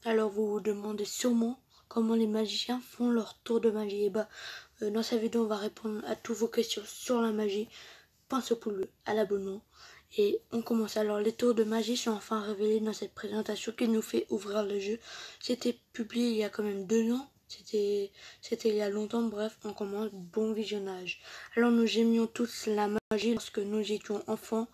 Alors vous vous demandez sûrement comment les magiciens font leur tour de magie. Dans cette vidéo, on va répondre à toutes vos questions sur la magie. Pense au pouce bleu, à l'abonnement. Et on commence. Alors les tours de magie sont enfin révélés dans cette présentation qui nous fait ouvrir le jeu. C'était publié il y a quand même 2 ans. C'était il y a longtemps. Bref, on commence. Bon visionnage. Alors nous aimions tous la magie lorsque nous étions enfants.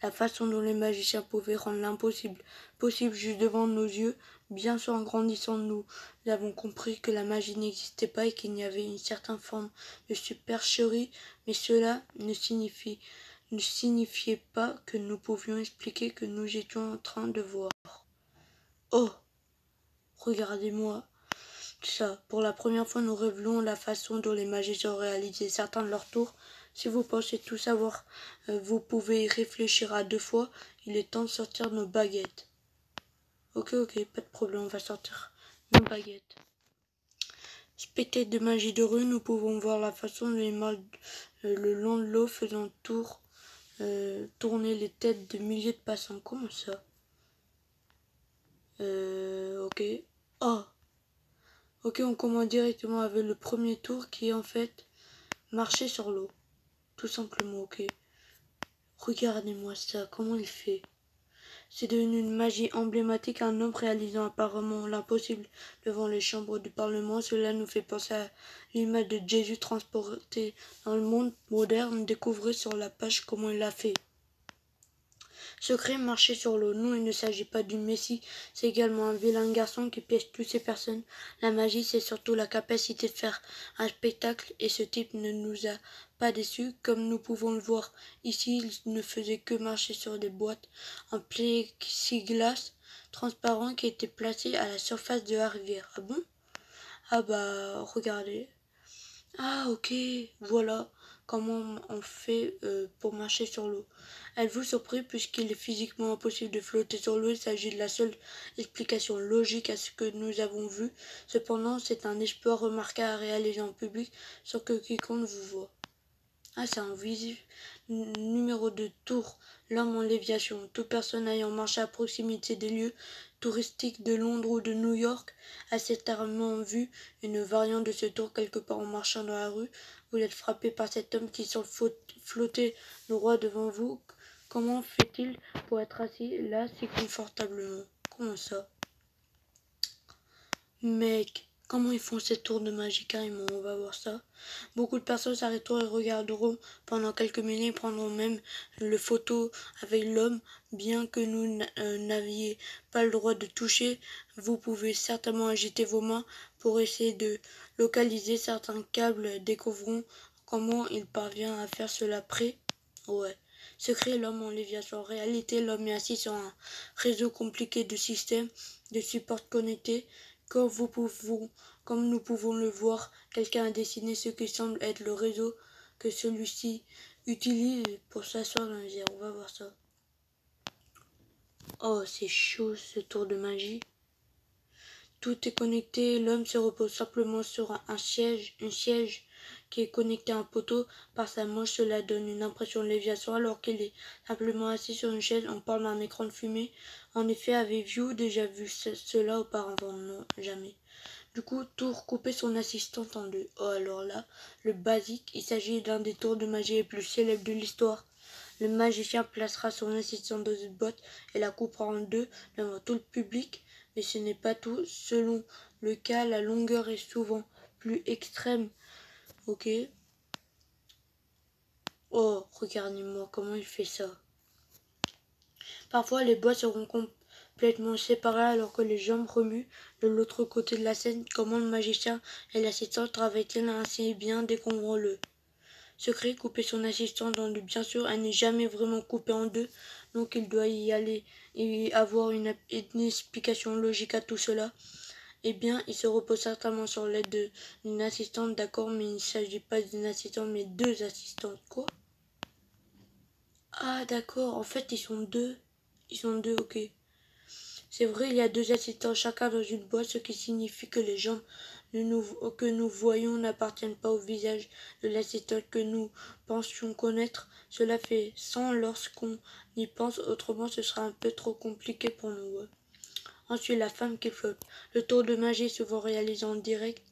La façon dont les magiciens pouvaient rendre l'impossible possible juste devant nos yeux. Bien sûr, en grandissant, nous avons compris que la magie n'existait pas et qu'il y avait une certaine forme de supercherie, mais cela ne signifiait pas que nous pouvions expliquer que nous étions en train de voir. Oh, regardez-moi ça. Pour la première fois, nous révélons la façon dont les magiciens ont réalisé certains de leurs tours. Si vous pensez tout savoir, vous pouvez y réfléchir à 2 fois. Il est temps de sortir nos baguettes. Ok, pas de problème, on va sortir nos baguettes. Spectacle de magie de rue, nous pouvons voir la façon dont les mages le long de l'eau faisant tourner les têtes de milliers de passants. Comment ça? Ok. Oh. Ok, on commence directement avec le premier tour qui est en fait marcher sur l'eau. Tout simplement, ok. Regardez-moi ça, comment il fait. C'est devenu une magie emblématique, un homme réalisant apparemment l'impossible devant les chambres du Parlement. Cela nous fait penser à l'image de Jésus transporté dans le monde moderne. Découvrez sur la page comment il l'a fait. Secret, marcher sur l'eau. Non, il ne s'agit pas du Messie, c'est également un vilain garçon qui piège toutes ces personnes. La magie, c'est surtout la capacité de faire un spectacle, et ce type ne nous a pas déçus. Comme nous pouvons le voir ici, il ne faisait que marcher sur des boîtes en plexiglas transparent qui étaient placées à la surface de la rivière. Ah bon? Ah bah, regardez. Ah ok, voilà comment on fait pour marcher sur l'eau. Êtes-vous surpris puisqu'il est physiquement impossible de flotter sur l'eau? Il s'agit de la seule explication logique à ce que nous avons vu. Cependant, c'est un exploit remarquable à réaliser en public sans que quiconque vous voie. Ah, c'est un numéro de tour, l'homme en léviation. Toute personne ayant marché à proximité des lieux touristiques de Londres ou de New York a certainement vu une variante de ce tour quelque part en marchant dans la rue. Vous êtes frappé par cet homme qui semble flotter droit devant vous. Comment fait-il pour être assis là si confortablement? Comment ça? Mec, comment ils font ces tours de magie carrément? On va voir ça. Beaucoup de personnes s'arrêteront et regarderont pendant quelques minutes et prendront même le photo avec l'homme. Bien que nous n'aviez pas le droit de toucher, vous pouvez certainement agiter vos mains pour essayer de localiser certains câbles. Découvrons comment il parvient à faire cela près. Ouais. Secret, l'homme en léviation. En réalité, l'homme est assis sur un réseau compliqué de systèmes de support connectés. Comme nous pouvons le voir, quelqu'un a dessiné ce qui semble être le réseau que celui-ci utilise pour s'asseoir dans les airs. On va voir ça. Oh, c'est chaud ce tour de magie. Tout est connecté, l'homme se repose simplement sur un siège qui est connecté à un poteau par sa manche. Cela donne une impression de léviation alors qu'il est simplement assis sur une chaise. On parle d'un écran de fumée. En effet, avez-vous déjà vu cela auparavant? Non, jamais. Du coup, tour couper son assistante en deux. Oh, alors là, le basique, il s'agit d'un des tours de magie les plus célèbres de l'histoire. Le magicien placera son assistante dans une boîte et la coupera en deux devant tout le public. Mais ce n'est pas tout. Selon le cas, la longueur est souvent plus extrême. Ok. Oh, regardez-moi comment il fait ça. Parfois, les boîtes seront complètement séparées alors que les jambes remuent de l'autre côté de la scène. Comment le magicien et l'assistant travaillent-ils ainsi bien? Découvrons-le. Secret, couper son assistante en deux. Bien sûr, elle n'est jamais vraiment coupée en deux, donc il doit y aller et avoir une explication logique à tout cela. Eh bien, il se repose certainement sur l'aide d'une assistante, d'accord, mais il ne s'agit pas d'une assistante, mais 2 assistantes. Quoi? Ah, d'accord, en fait, ils sont deux. Ils sont deux, ok. C'est vrai, il y a 2 assistants chacun dans une boîte, ce qui signifie que les jambes que nous voyons n'appartiennent pas au visage de l'assistant que nous pensions connaître. Cela fait sens lorsqu'on y pense, autrement ce sera un peu trop compliqué pour nous. Ensuite, la femme qui flotte. Le tour de magie est souvent réalisé en direct.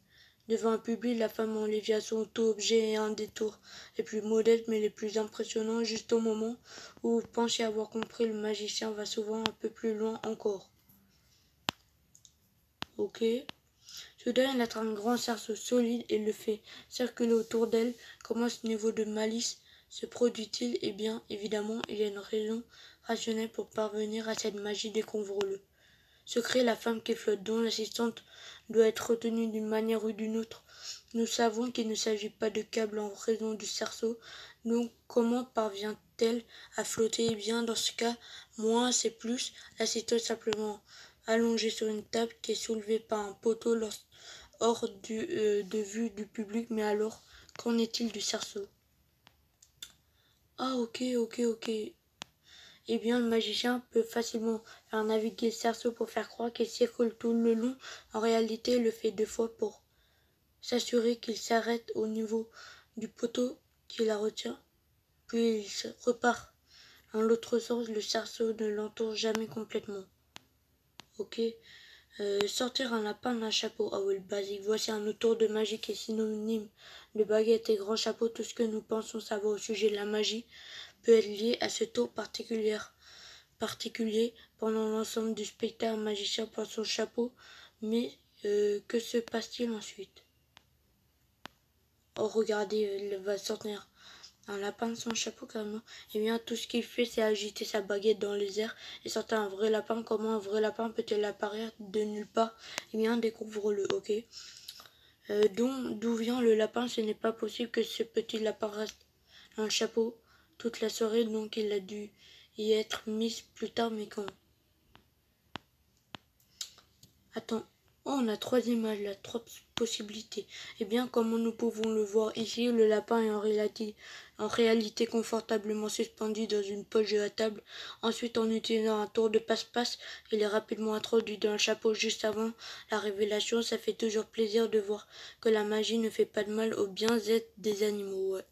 Devant un public, la femme en léviation auto-objet est un des tours les plus modestes mais les plus impressionnants. Juste au moment où vous pensez avoir compris, le magicien va souvent un peu plus loin encore. Ok. Soudain, il attrape un grand cerceau solide et le fait circuler autour d'elle. Comment ce niveau de malice se produit-il? Eh bien, évidemment, il y a une raison rationnelle pour parvenir à cette magie découvrons-le. Secret, la femme qui flotte, dont l'assistante doit être retenue d'une manière ou d'une autre. Nous savons qu'il ne s'agit pas de câble en raison du cerceau. Donc, comment parvient-elle à flotter? Eh bien, dans ce cas, moins c'est plus. L'assistante simplement allongée sur une table qui est soulevée par un poteau hors de vue du public. Mais alors, qu'en est-il du cerceau? Ah, ok. Eh bien, le magicien peut facilement faire naviguer le cerceau pour faire croire qu'il circule tout le long. En réalité, il le fait 2 fois pour s'assurer qu'il s'arrête au niveau du poteau qui la retient. Puis il repart. Dans l'autre sens, le cerceau ne l'entoure jamais complètement. Ok. Sortir un lapin d'un chapeau. Ah oui, le basique. Voici un autre tour de magie qui est synonyme de baguette et grand chapeau. Tout ce que nous pensons savoir au sujet de la magie peut être lié à ce tour particulier. Pendant l'ensemble du spectacle, un magicien porte son chapeau, mais que se passe-t-il ensuite? Oh, regardez, il va sortir un lapin de son chapeau carrément. Eh bien, tout ce qu'il fait, c'est agiter sa baguette dans les airs et sortir un vrai lapin. Comment un vrai lapin peut-il apparaître de nulle part? Eh bien, découvre-le, ok. D'où vient le lapin? Ce n'est pas possible que ce petit lapin reste dans le chapeau toute la soirée, donc il a dû y être mis plus tard, mais quand? Attends, oh, on a 3 images là, 3 possibilités. Eh bien, comme nous pouvons le voir ici, le lapin est en réalité confortablement suspendu dans une poche de la table. Ensuite, en utilisant un tour de passe-passe, il est rapidement introduit dans le chapeau juste avant la révélation. Ça fait toujours plaisir de voir que la magie ne fait pas de mal au bien-être des animaux. Ouais.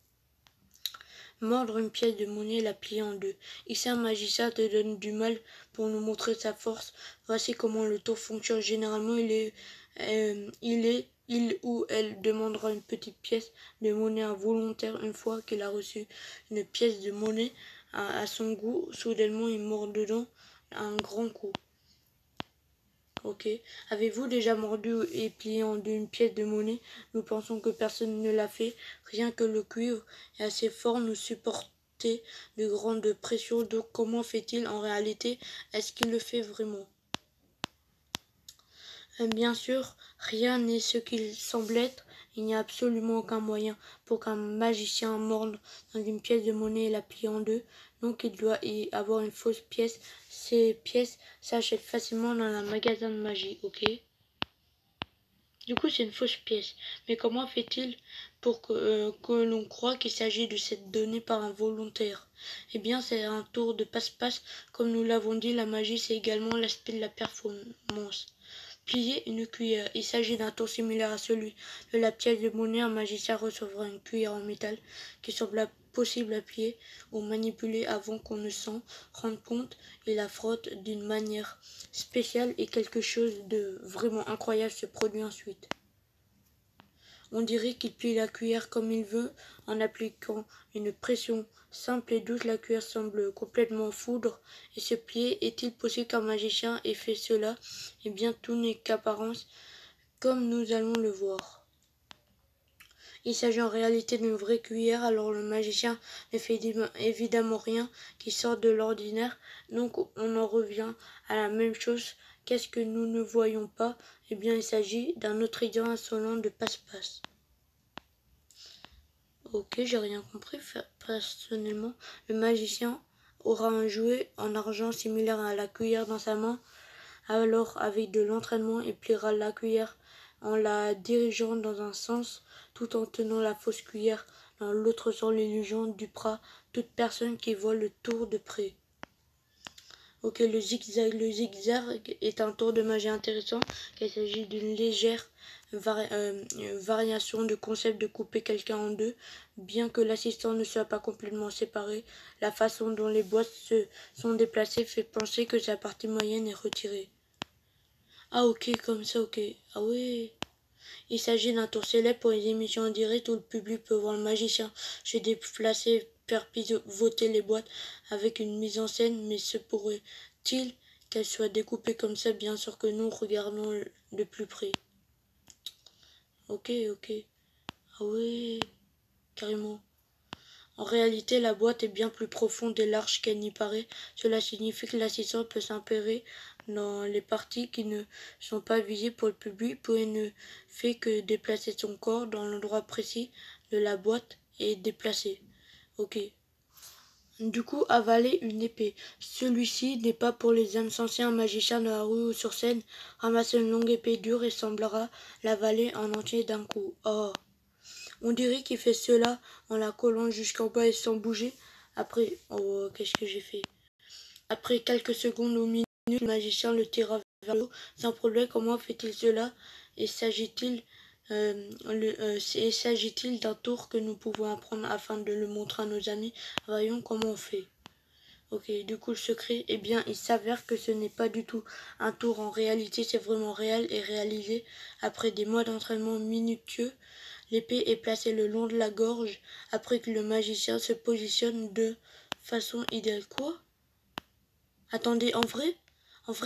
Mordre une pièce de monnaie et la plier en 2. Ici, un magicien te donne du mal pour nous montrer sa force. Voici comment le tour fonctionne. Généralement, il ou elle demandera une petite pièce de monnaie involontaire. Une fois qu'il a reçu une pièce de monnaie à son goût, soudainement, il mord dedans un grand coup. Ok. Avez-vous déjà mordu et plié en 2 une pièce de monnaie? Nous pensons que personne ne l'a fait. Rien que le cuivre est assez fort nous supporter de grandes pressions. Donc comment fait-il en réalité? Est-ce qu'il le fait vraiment? Bien sûr, rien n'est ce qu'il semble être. Il n'y a absolument aucun moyen pour qu'un magicien morde dans une pièce de monnaie et la plie en 2. Donc il doit y avoir une fausse pièce. Ces pièces s'achètent facilement dans un magasin de magie, ok? Du coup, c'est une fausse pièce. Mais comment fait-il pour que l'on croie qu'il s'agit de cette donnée par un volontaire? Eh bien, c'est un tour de passe-passe. Comme nous l'avons dit, la magie, c'est également l'aspect de la performance. Plier une cuillère. Il s'agit d'un tour similaire à celui de la pièce de monnaie. Un magicien recevra une cuillère en métal qui semble possible à plier ou manipuler avant qu'on ne s'en rende compte. Il la frotte d'une manière spéciale et quelque chose de vraiment incroyable se produit ensuite. On dirait qu'il plie la cuillère comme il veut en appliquant une pression simple et douce. La cuillère semble complètement foudre et se plier. Est-il possible qu'un magicien ait fait cela? Eh bien, tout n'est qu'apparence, comme nous allons le voir. Il s'agit en réalité d'une vraie cuillère, alors le magicien ne fait évidemment rien qui sorte de l'ordinaire, donc on en revient à la même chose. Qu'est-ce que nous ne voyons pas? Eh bien, il s'agit d'un autre idiome insolent de passe-passe. Ok, j'ai rien compris. Personnellement, le magicien aura un jouet en argent similaire à la cuillère dans sa main. Alors, avec de l'entraînement, il pliera la cuillère en la dirigeant dans un sens tout en tenant la fausse cuillère dans l'autre sens. L'illusion dupera toute personne qui voit le tour de près. Ok, le zigzag. Le zigzag est un tour de magie intéressant, car il s'agit d'une légère variation de concept de couper quelqu'un en 2, bien que l'assistant ne soit pas complètement séparé. La façon dont les boîtes se sont déplacées fait penser que sa partie moyenne est retirée. Ah ok, comme ça, ok. Ah ouais. Il s'agit d'un tour célèbre pour les émissions en direct où le public peut voir le magicien se déplacer, faire pivoter les boîtes avec une mise en scène, mais se pourrait-il qu'elle soit découpée comme ça? Bien sûr que nous regardons de plus près. Ok, ok. Ah ouais, carrément. En réalité, la boîte est bien plus profonde et large qu'elle n'y paraît. Cela signifie que l'assistant peut s'imperrer dans les parties qui ne sont pas visibles pour le public, puis ne fait que déplacer son corps dans l'endroit précis de la boîte et déplacer. Ok. Du coup, avaler une épée. Celui-ci n'est pas pour les âmes sensées. Un magicien de la rue ou sur scène ramasse une longue épée dure et semblera l'avaler en entier d'un coup. Oh. On dirait qu'il fait cela en la collant jusqu'en bas et sans bouger. Après, oh, qu'est-ce que j'ai fait? Après quelques secondes ou minutes, le magicien le tira vers le haut sans problème. Comment fait-il cela? Et s'agit-il d'un tour que nous pouvons apprendre afin de le montrer à nos amis? Voyons comment on fait. Ok, du coup le secret, eh bien il s'avère que ce n'est pas du tout un tour en réalité, c'est vraiment réel et réalisé après des mois d'entraînement minutieux. L'épée est placée le long de la gorge après que le magicien se positionne de façon idéale. Quoi? Attendez, en vrai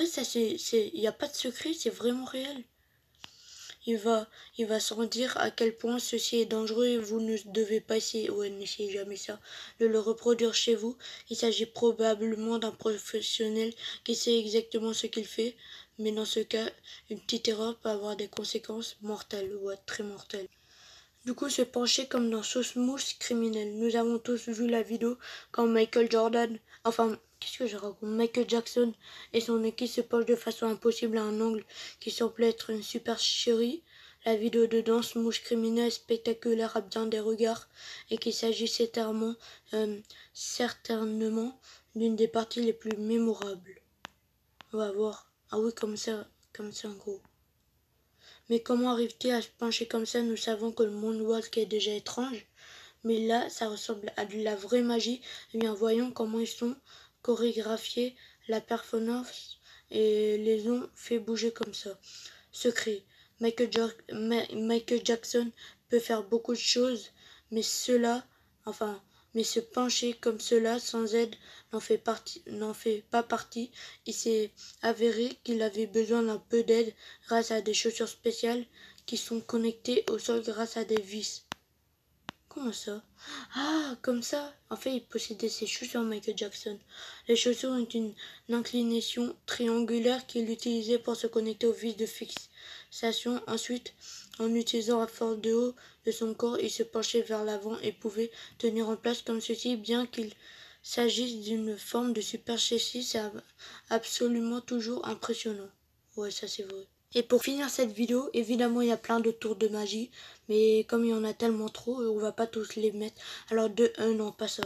ça il n'y a pas de secret, c'est vraiment réel. Il va sans dire à quel point ceci est dangereux et vous ne devez pas essayer, ouais, n'essayez jamais ça, de le reproduire chez vous. Il s'agit probablement d'un professionnel qui sait exactement ce qu'il fait, mais dans ce cas, une petite erreur peut avoir des conséquences mortelles, ouais, très mortelles. Du coup, se pencher comme dans Sauce Mouche criminelle. Nous avons tous vu la vidéo quand Michael Jordan, enfin, qu'est-ce que je raconte? Michael Jackson et son équipe se penchent de façon impossible à un angle qui semble être une supercherie. La vidéo de danse mouche criminelle est spectaculaire à bien des regards et qu'il s'agit certainement d'une des parties les plus mémorables. On va voir. Ah oui, comme ça en gros. Mais comment arrive-t-il à se pencher comme ça? Nous savons que le moonwalk est déjà étrange, mais là, ça ressemble à de la vraie magie. Eh bien, voyons comment ils sont chorégraphiés, la performance, et les ont fait bouger comme ça. Secret. Michael Jackson peut faire beaucoup de choses, mais mais se pencher comme cela sans aide n'en fait pas partie. Il s'est avéré qu'il avait besoin d'un peu d'aide grâce à des chaussures spéciales qui sont connectées au sol grâce à des vis. Comment ça? Ah, comme ça. En fait, il possédait ses chaussures, Michael Jackson. Les chaussures ont une inclination triangulaire qu'il utilisait pour se connecter aux vis de fixation. Ensuite, en utilisant la force de haut de son corps, il se penchait vers l'avant et pouvait tenir en place comme ceci, bien qu'il s'agisse d'une forme de supercherie, c'est absolument toujours impressionnant. Ouais, ça c'est vrai. Et pour finir cette vidéo, évidemment il y a plein de tours de magie, mais comme il y en a tellement trop, on va pas tous les mettre. Alors non, pas ça.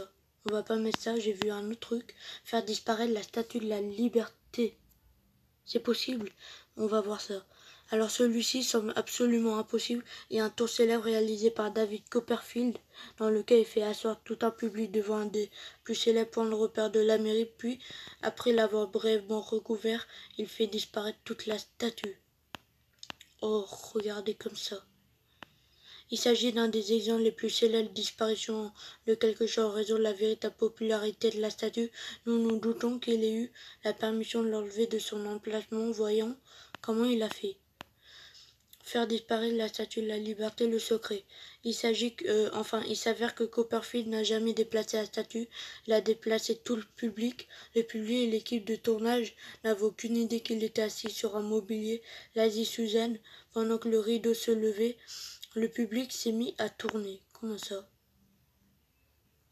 On va pas mettre ça, j'ai vu un autre truc. Faire disparaître la statue de la liberté. C'est possible, on va voir ça. Alors celui-ci semble absolument impossible et un tour célèbre réalisé par David Copperfield, dans lequel il fait asseoir tout un public devant un des plus célèbres points de repère de l'Amérique, puis, après l'avoir brièvement recouvert, il fait disparaître toute la statue. Oh, regardez comme ça. Il s'agit d'un des exemples les plus célèbres de disparition de quelque chose en raison de la véritable popularité de la statue. Nous nous doutons qu'il ait eu la permission de l'enlever de son emplacement, voyons comment il a fait. Faire disparaître la statue de la liberté, le secret. Il s'avère que Copperfield n'a jamais déplacé la statue, il a déplacé tout le public. Le public et l'équipe de tournage n'avaient aucune idée qu'il était assis sur un mobilier. Lady Susan, pendant que le rideau se levait, le public s'est mis à tourner. Comment ça?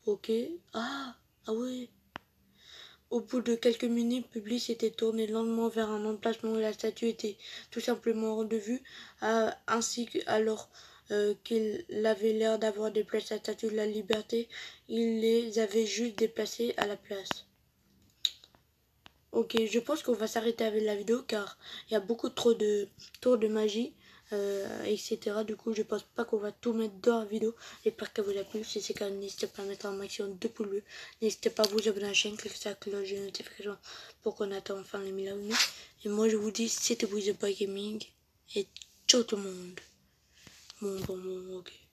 Ok. Ah ouais. Au bout de quelques minutes, le public s'était tourné lentement vers un emplacement où la statue était tout simplement hors de vue, ainsi alors qu'il avait l'air d'avoir déplacé la statue de la liberté, il les avait juste déplacés à la place. Ok, je pense qu'on va s'arrêter avec la vidéo car il y a beaucoup trop de tours de magie. etc. Du coup, je pense pas qu'on va tout mettre dans la vidéo. J'espère qu'elle vous a plu. Si c'est le cas, n'hésitez pas à mettre un maximum de pouces bleus. N'hésitez pas à vous abonner à la chaîne, cliquez sur la cloche de notification pour qu'on attende enfin les 1000 abonnés. Et moi, je vous dis, c'était The Boy Gaming. Et ciao tout le monde. Bon, ok.